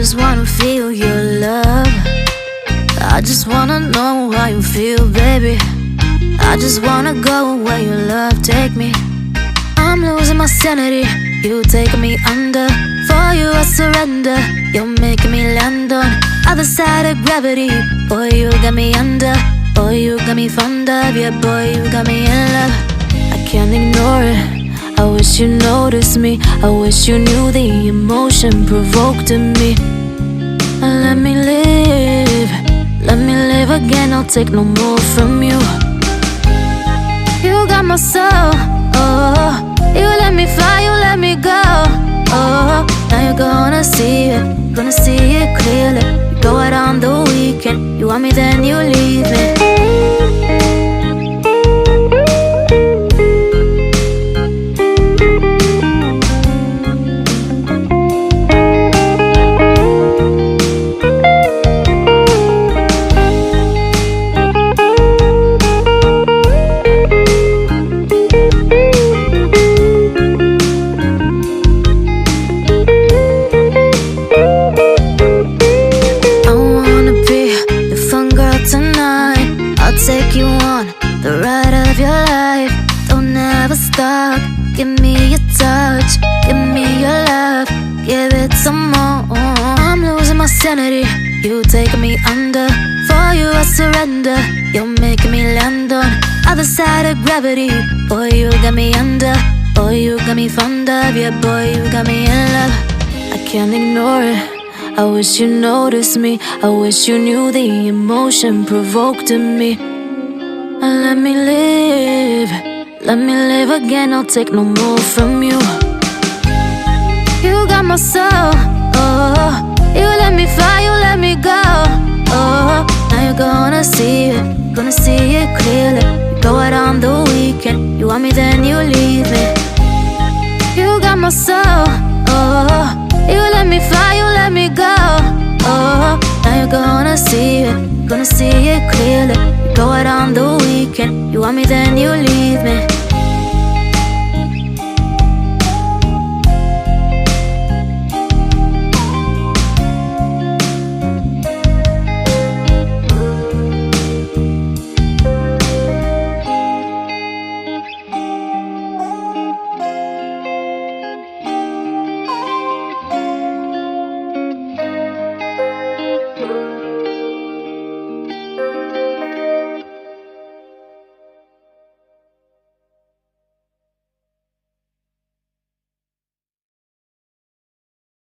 just wanna feel your love. I just wanna know how you feel, baby. I just wanna go where your love take me. I'm losing my sanity, you taking me under. For you I surrender, you're making me land on other side of gravity. Boy, you got me under. Boy, you got me fond of. Yeah, boy, you got me in love. I can't ignore it. I wish you noticed me. I wish you knew the emotion provoked in me. Let me live. Let me live again. I'll take no more from you. You got my soul. Oh, you let me fly. You let me go. Oh, now you're gonna see it. Gonna see it clearly. You go out on the weekend. You want me, then you leave me. I'll take you on the ride of your life. Don't ever stop. Give me your touch, give me your love, give it some more. I'm losing my sanity, you taking me under. For you I surrender, you're making me land on other side of gravity. Boy, you got me under. Boy, you got me fond of. Yeah, boy, you got me in love. I can't ignore it. I wish you noticed me. I wish you knew the emotion provoked in me. Let me live. Let me live again. I'll take no more from you. You got my soul. Oh, you let me fly. You let me go. Oh, now you're gonna see it. Gonna see it clearly. You go out on the weekend. You want me, then you leave me. You got my soul.